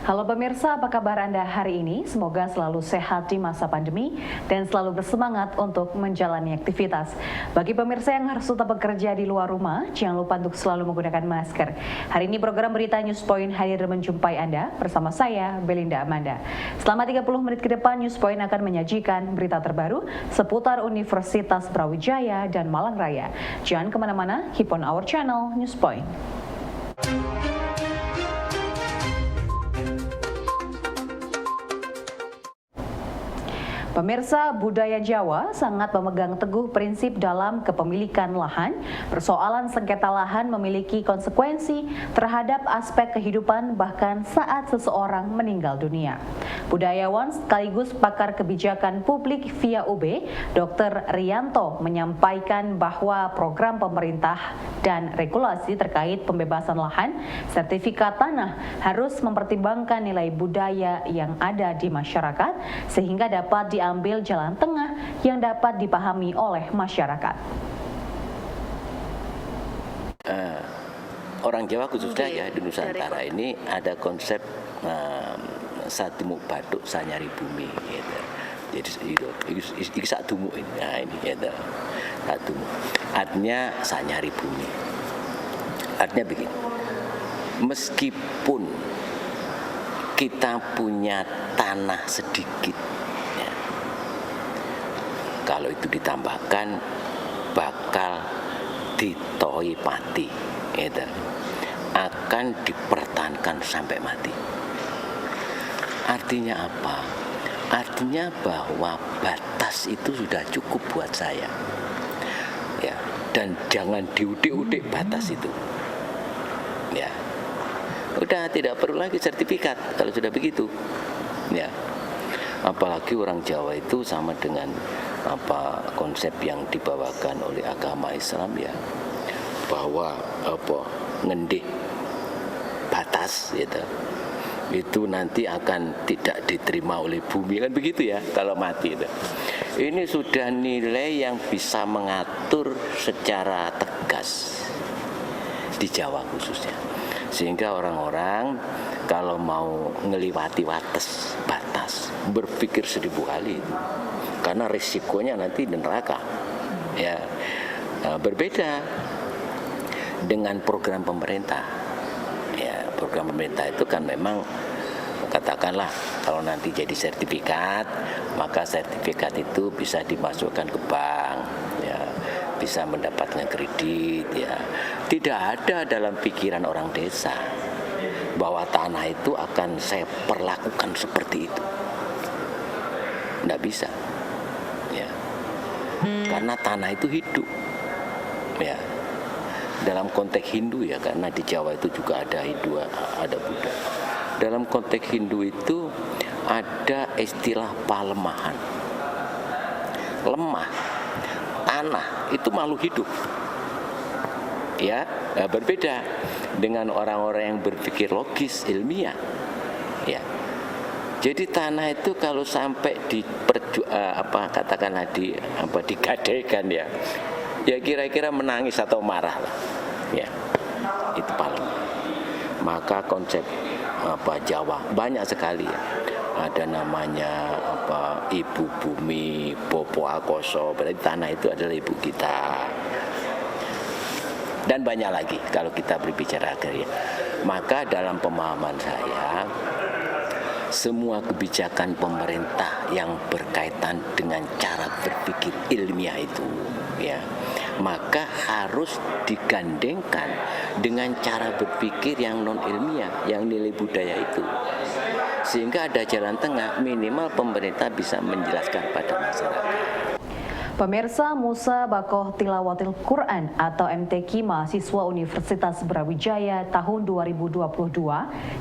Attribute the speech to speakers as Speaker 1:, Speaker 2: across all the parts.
Speaker 1: Halo pemirsa, apa kabar Anda hari ini? Semoga selalu sehat di masa pandemi dan selalu bersemangat untuk menjalani aktivitas. Bagi pemirsa yang harus tetap bekerja di luar rumah, jangan lupa untuk selalu menggunakan masker. Hari ini program Berita News Point hadir menjumpai Anda bersama saya, Belinda Amanda. Selama 30 menit ke depan, News Point akan menyajikan berita terbaru seputar Universitas Brawijaya dan Malang Raya. Jangan kemana-mana, keep on our channel, News Point. Pemirsa, budaya Jawa sangat memegang teguh prinsip dalam kepemilikan lahan. Persoalan sengketa lahan memiliki konsekuensi terhadap aspek kehidupan bahkan saat seseorang meninggal dunia. Budayawan sekaligus pakar kebijakan publik via UB, Dr. Rianto menyampaikan bahwa program pemerintah dan regulasi terkait pembebasan lahan, sertifikat tanah harus mempertimbangkan nilai budaya yang ada di masyarakat sehingga dapat diambil jalan tengah yang dapat dipahami oleh masyarakat.
Speaker 2: Orang Jawa khususnya ya di Nusantara ini ada konsep satumuk batuk sanyari bumi gitu. Jadi itu satumuk ini. Nah ini gitu. Satumuk. Artinya sanyari bumi. Artinya begini. Meskipun kita punya tanah sedikit, ya, kalau itu ditambahkan bakal ditoi pati, gitu, akan dipertahankan sampai mati. Artinya apa? Artinya bahwa batas itu sudah cukup buat saya, ya, dan jangan diudik-udik batas itu, ya. Udah tidak perlu lagi sertifikat kalau sudah begitu, ya. Apalagi orang Jawa itu sama dengan konsep yang dibawakan oleh agama Islam, ya, bahwa ngendik batas gitu, itu nanti akan tidak diterima oleh bumi, kan begitu ya kalau mati itu. Ini sudah nilai yang bisa mengatur secara tegas di Jawa khususnya. Sehingga orang-orang kalau mau ngeliwati batas berpikir 1000 kali, karena risikonya nanti di neraka. Ya, berbeda dengan program pemerintah. Ya, program pemerintah itu kan memang katakanlah kalau nanti jadi sertifikat, maka sertifikat itu bisa dimasukkan ke bank, ya, bisa mendapatkan kredit, ya. Tidak ada dalam pikiran orang desa bahwa tanah itu akan saya perlakukan seperti itu. Tidak bisa, ya. Karena tanah itu hidup, ya. Dalam konteks Hindu, ya, karena di Jawa itu juga ada Hindu, ada Buddha. Dalam konteks Hindu itu ada istilah palemahan. Lemah, tanah itu makhluk hidup. Ya, berbeda dengan orang-orang yang berpikir logis, ilmiah. Ya. Jadi tanah itu kalau sampai katakanlah digadaikan, ya. Ya kira-kira menangis atau marah lah. Ya. Itu paling. Maka konsep Jawa banyak sekali, ya. Ada namanya ibu bumi, popo akoso, berarti tanah itu adalah ibu kita. Dan banyak lagi kalau kita berbicara agraria. Maka dalam pemahaman saya, semua kebijakan pemerintah yang berkaitan dengan cara berpikir ilmiah itu, ya, maka harus digandengkan dengan cara berpikir yang non ilmiah, yang nilai budaya itu. Sehingga ada jalan tengah, minimal pemerintah bisa menjelaskan pada masyarakat.
Speaker 1: Pemirsa, Musabaqah Tilawatil Quran atau MTQ mahasiswa Universitas Brawijaya tahun 2022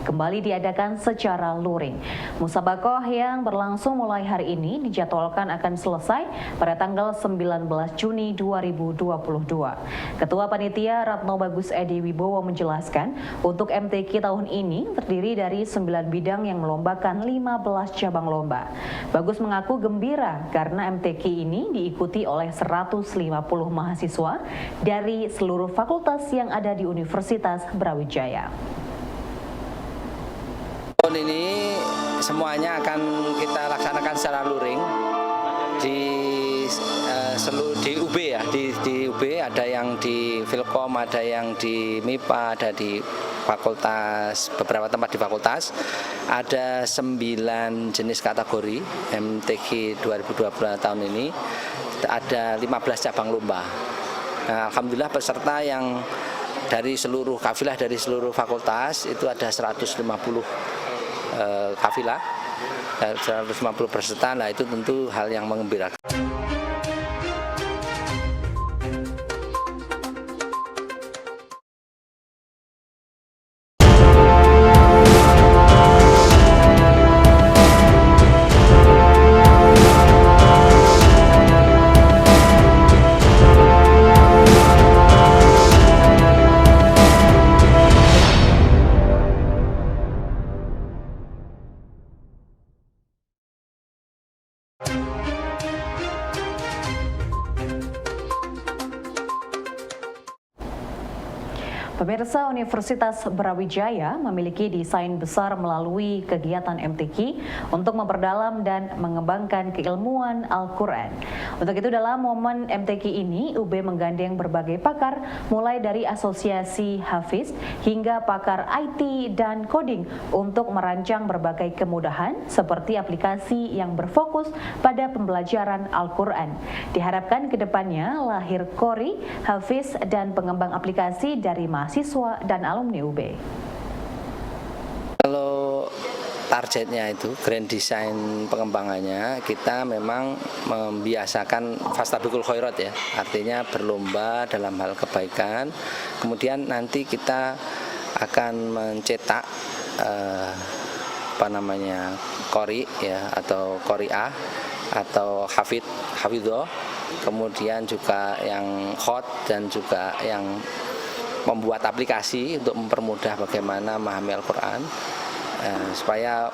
Speaker 1: kembali diadakan secara luring. Musabaqah yang berlangsung mulai hari ini dijadwalkan akan selesai pada tanggal 19 Juni 2022. Ketua Panitia Ratno Bagus Edi Wibowo menjelaskan, untuk MTQ tahun ini terdiri dari 9 bidang yang melombakan 15 cabang lomba. Bagus mengaku gembira karena MTQ ini diikuti oleh 150 mahasiswa dari seluruh fakultas yang ada di Universitas Brawijaya.
Speaker 2: ini semuanya akan kita laksanakan secara luring di UB ya, di UB ada yang di Filkom, ada yang di MIPA, ada di fakultas, beberapa tempat di fakultas. Ada 9 jenis kategori MTQ 2020 tahun ini, ada 15 cabang lomba. Nah, alhamdulillah peserta yang dari seluruh kafilah dari seluruh fakultas itu ada 150 kafilah, 150 peserta. Nah, itu tentu hal yang menggembirakan.
Speaker 1: Pemirsa, Universitas Brawijaya memiliki desain besar melalui kegiatan MTQ untuk memperdalam dan mengembangkan keilmuan Al-Quran. Untuk itu dalam momen MTQ ini, UB menggandeng berbagai pakar mulai dari asosiasi Hafiz hingga pakar IT dan coding untuk merancang berbagai kemudahan seperti aplikasi yang berfokus pada pembelajaran Al-Quran. Diharapkan ke depannya lahir Qori, Hafiz, dan pengembang aplikasi dari mahasiswa dan alumni UB.
Speaker 2: Kalau targetnya itu grand design pengembangannya, kita memang membiasakan fastabiqul khairat ya, artinya berlomba dalam hal kebaikan. Kemudian nanti kita akan mencetak Qori ya, atau Qori'ah atau hafidho, kemudian juga yang khot dan juga yang membuat aplikasi untuk mempermudah bagaimana memahami Al-Quran, supaya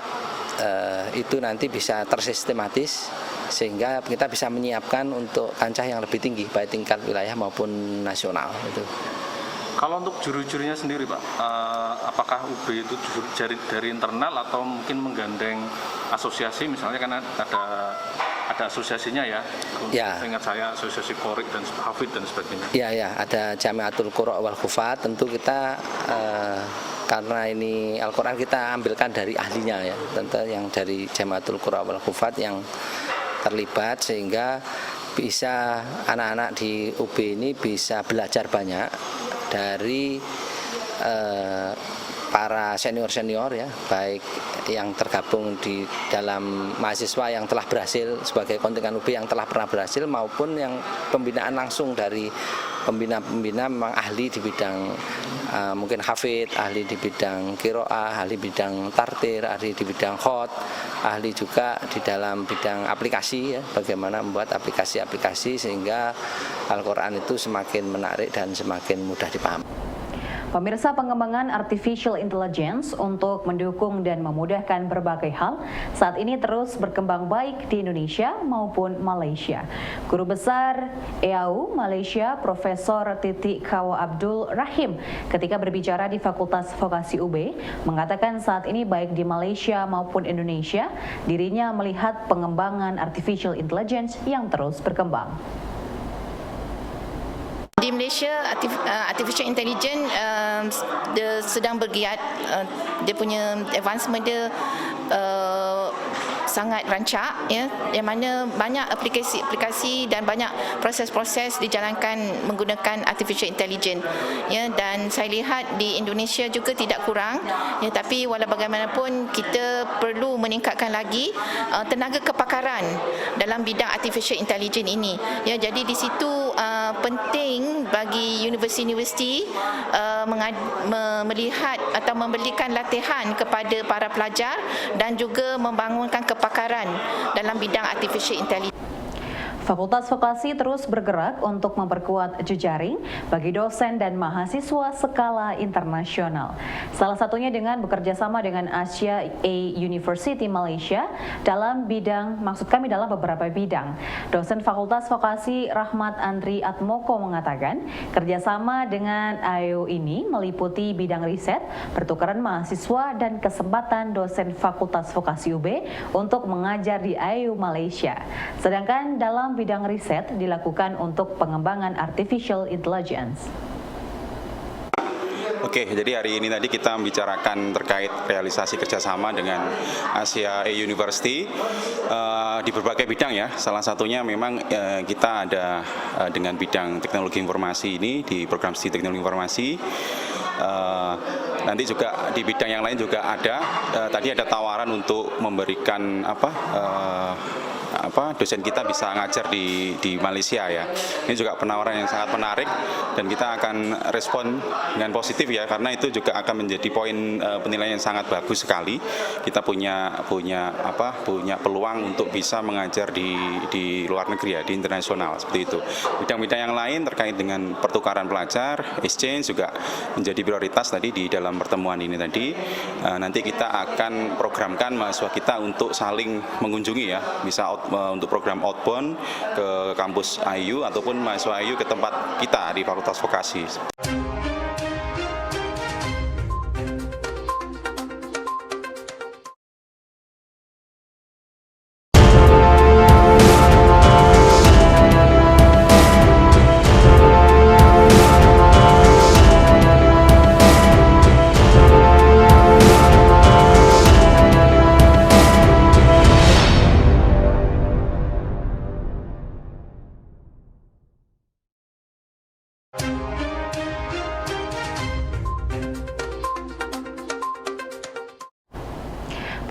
Speaker 2: itu nanti bisa tersistematis sehingga kita bisa menyiapkan untuk kancah yang lebih tinggi baik tingkat wilayah maupun nasional. Itu.
Speaker 3: Kalau untuk juri-jurinya sendiri Pak, apakah UB itu dari internal atau mungkin menggandeng asosiasi, misalnya karena ada asosiasinya ya, ingat saya asosiasi Qori dan Hafid dan sebagainya.
Speaker 2: Ya, ada Jamiatul Qura wal Hufat. Tentu kita karena ini Al-Quran kita ambilkan dari ahlinya ya, tentu yang dari Jamiatul Qura wal Hufat yang terlibat, sehingga bisa anak-anak di UB ini bisa belajar banyak dari para senior-senior ya, baik yang tergabung di dalam mahasiswa yang telah berhasil sebagai kontingen UB yang telah pernah berhasil, maupun yang pembinaan langsung dari pembina-pembina memang ahli di bidang mungkin hafid, ahli di bidang qiraah, ahli bidang tartir, ahli di bidang khot, ahli juga di dalam bidang aplikasi ya, bagaimana membuat aplikasi-aplikasi sehingga Al-Quran itu semakin menarik dan semakin mudah dipahami.
Speaker 1: Pemirsa, pengembangan artificial intelligence untuk mendukung dan memudahkan berbagai hal saat ini terus berkembang baik di Indonesia maupun Malaysia. Guru Besar EAU Malaysia Profesor Titi Kawa Abdul Rahim ketika berbicara di Fakultas Vokasi UB mengatakan saat ini baik di Malaysia maupun Indonesia dirinya melihat pengembangan artificial intelligence yang terus berkembang.
Speaker 4: Di Malaysia, artificial intelligence dia sedang bergiat, dia punya advancement dia sangat rancak ya, yang mana banyak aplikasi dan banyak proses-proses dijalankan menggunakan artificial intelligence ya, dan saya lihat di Indonesia juga tidak kurang ya, tapi walau bagaimanapun kita perlu meningkatkan lagi tenaga kepakaran dalam bidang artificial intelligence ini ya. Jadi di situ penting bagi universiti-universiti melihat atau memberikan latihan kepada para pelajar dan juga membangunkan kepakaran dalam bidang artificial intelligence.
Speaker 1: Fakultas Vokasi terus bergerak untuk memperkuat jejaring bagi dosen dan mahasiswa skala internasional. Salah satunya dengan bekerja sama dengan Asia A University Malaysia dalam dalam beberapa bidang. Dosen Fakultas Vokasi Rahmat Andri Atmoko mengatakan, kerjasama dengan AEU ini meliputi bidang riset, pertukaran mahasiswa, dan kesempatan dosen Fakultas Vokasi UB untuk mengajar di AEU Malaysia. Sedangkan dalam bidang riset dilakukan untuk pengembangan artificial intelligence.
Speaker 5: Oke, jadi hari ini tadi kita membicarakan terkait realisasi kerjasama dengan Asia A University di berbagai bidang ya. Salah satunya memang kita ada dengan bidang teknologi informasi ini di program studi teknologi informasi. Nanti juga di bidang yang lain juga ada. Tadi ada tawaran untuk memberikan dosen kita bisa ngajar di Malaysia ya. Ini juga penawaran yang sangat menarik dan kita akan respon dengan positif ya, karena itu juga akan menjadi poin penilaian yang sangat bagus sekali. Kita punya peluang untuk bisa mengajar di luar negeri ya, di internasional seperti itu. Bidang-bidang yang lain terkait dengan pertukaran pelajar, exchange juga menjadi prioritas tadi di dalam pertemuan ini tadi. Nanti kita akan programkan mahasiswa kita untuk saling mengunjungi ya, bisa untuk program outbound ke kampus AEU ataupun mahasiswa AEU ke tempat kita di Fakultas Vokasi.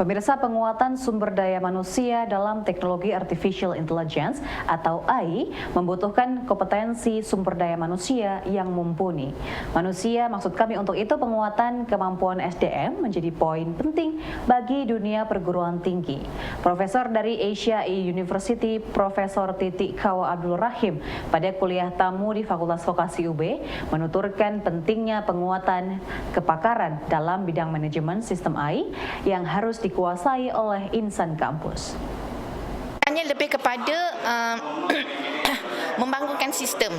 Speaker 1: Pemirsa, penguatan sumber daya manusia dalam teknologi artificial intelligence atau AI membutuhkan kompetensi sumber daya manusia yang mumpuni. Maksud kami untuk itu penguatan kemampuan SDM menjadi poin penting bagi dunia perguruan tinggi. Profesor dari Asia A University, Profesor Titik Kawa Abdul Rahim pada kuliah tamu di Fakultas Vokasi UB menuturkan pentingnya penguatan kepakaran dalam bidang manajemen sistem AI yang harus dikuasai oleh insan kampus.
Speaker 4: Hanya lebih kepada membangunkan sistem.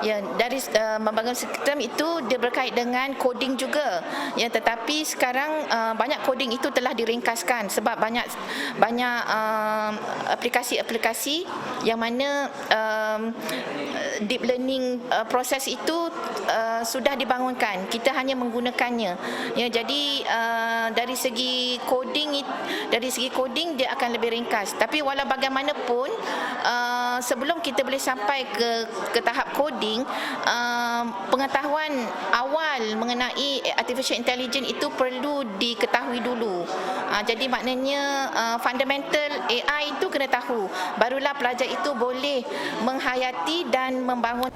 Speaker 4: Ya, dari membangun sistem itu dia berkait dengan coding juga. Ya, tetapi sekarang banyak coding itu telah diringkaskan sebab banyak aplikasi-aplikasi yang mana deep learning proses itu sudah dibangunkan. Kita hanya menggunakannya. Ya, jadi dari segi coding dia akan lebih ringkas. Tapi walau bagaimanapun sebelum kita boleh sampai ke tahap coding, pengetahuan awal mengenai artificial intelligence itu perlu diketahui dulu. Jadi maknanya fundamental AI itu kena tahu. Barulah pelajar itu boleh menghayati dan membangun.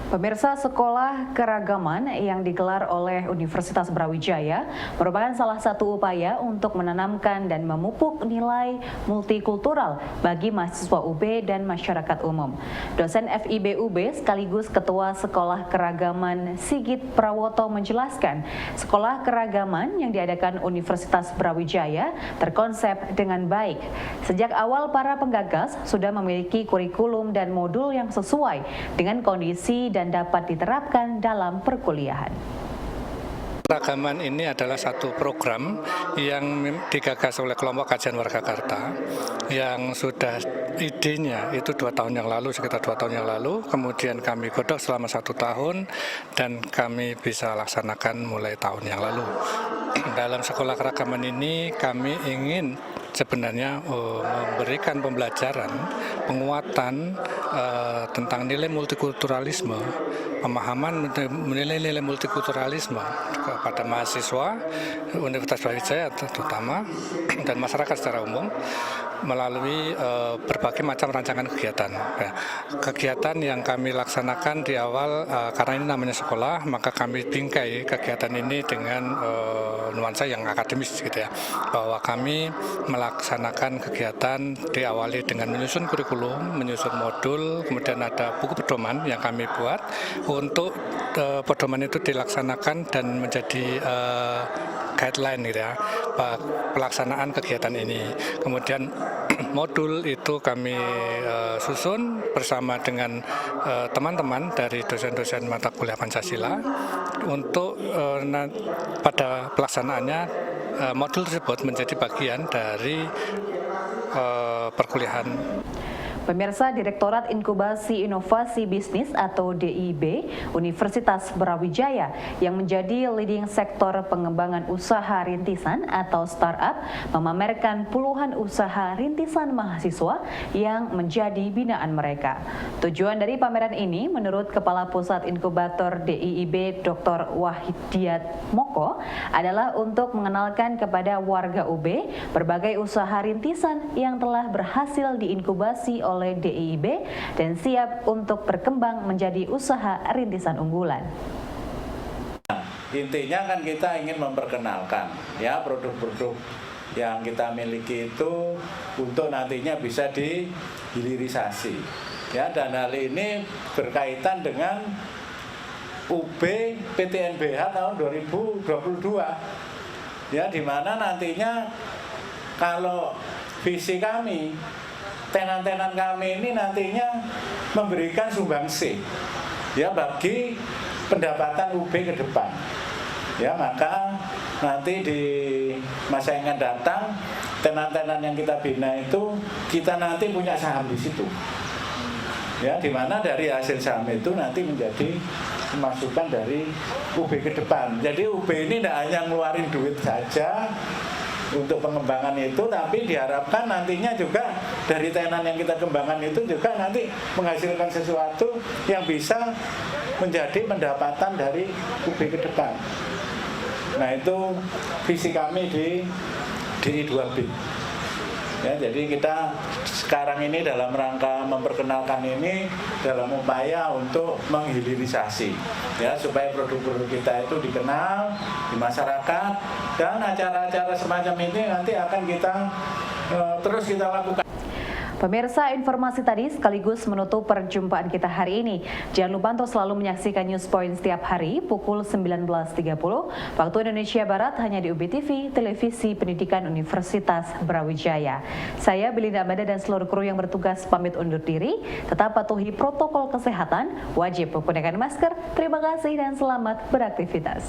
Speaker 1: Pemirsa, sekolah keragaman yang digelar oleh Universitas Brawijaya merupakan salah satu upaya untuk menanamkan dan memupuk nilai multikultural bagi mahasiswa UB dan masyarakat umum. Dosen FIB UB sekaligus Ketua Sekolah Keragaman Sigit Prawoto menjelaskan, sekolah keragaman yang diadakan Universitas Brawijaya terkonsep dengan baik. Sejak awal para penggagas sudah memiliki kurikulum dan modul yang sesuai dengan kondisi dan dapat diterapkan dalam perkuliahan.
Speaker 6: Keragaman ini adalah satu program yang digagas oleh kelompok kajian Wargakarta yang sudah idenya itu 2 tahun yang lalu, sekitar 2 tahun yang lalu, kemudian kami godok selama 1 tahun dan kami bisa laksanakan mulai tahun yang lalu. Dalam sekolah keragaman ini kami ingin sebenarnya memberikan pembelajaran, penguatan tentang nilai multikulturalisme, pemahaman nilai-nilai multikulturalisme kepada mahasiswa Universitas Brawijaya terutama dan masyarakat secara umum melalui berbagai macam rancangan kegiatan. Ya, kegiatan yang kami laksanakan di awal karena ini namanya sekolah, maka kami bingkai kegiatan ini dengan nuansa yang akademis gitu ya. Bahwa kami melaksanakan kegiatan diawali dengan menyusun kurikulum, menyusun modul, kemudian ada buku pedoman yang kami buat untuk pedoman itu dilaksanakan dan menjadi guideline gitu ya, pelaksanaan kegiatan ini. Kemudian modul itu kami susun bersama dengan teman-teman dari dosen-dosen mata kuliah Pancasila untuk pada pelaksanaannya modul tersebut menjadi bagian dari perkuliahan.
Speaker 1: Pemirsa, Direktorat Inkubasi Inovasi Bisnis atau DIB Universitas Brawijaya yang menjadi leading sektor pengembangan usaha rintisan atau startup memamerkan puluhan usaha rintisan mahasiswa yang menjadi binaan mereka. Tujuan dari pameran ini menurut Kepala Pusat Inkubator DIIB Dr. Wahidiat Moko adalah untuk mengenalkan kepada warga UB berbagai usaha rintisan yang telah berhasil diinkubasi oleh DIIB dan siap untuk berkembang menjadi usaha rintisan unggulan.
Speaker 7: Intinya kan kita ingin memperkenalkan ya produk-produk yang kita miliki itu untuk nantinya bisa dihilirisasi. Ya, dan hal ini berkaitan dengan UB PTNBH tahun 2022. Ya, di mana nantinya kalau visi kami, tenan-tenan kami ini nantinya memberikan sumbangsi ya bagi pendapatan UB ke depan. Ya, maka nanti di masa yang akan datang tenan-tenan yang kita bina itu kita nanti punya saham di situ. Ya, di mana dari hasil saham itu nanti menjadi masukan dari UB ke depan. Jadi UB ini tidak hanya ngeluarin duit saja untuk pengembangan itu, tapi diharapkan nantinya juga dari tenan yang kita kembangkan itu juga nanti menghasilkan sesuatu yang bisa menjadi pendapatan dari UB ke depan. Nah, itu visi kami di DI2B. Ya, jadi kita sekarang ini dalam rangka memperkenalkan ini dalam upaya untuk menghilirisasi ya, supaya produk-produk kita itu dikenal di masyarakat, dan acara-acara semacam ini nanti akan kita terus kita lakukan.
Speaker 1: Pemirsa, informasi tadi sekaligus menutup perjumpaan kita hari ini. Jangan lupa untuk selalu menyaksikan News Point setiap hari pukul 19.30 waktu Indonesia Barat hanya di UB TV, Televisi Pendidikan Universitas Brawijaya. Saya Belinda Amanda dan seluruh kru yang bertugas pamit undur diri. Tetap patuhi protokol kesehatan, wajib menggunakan masker. Terima kasih dan selamat beraktivitas.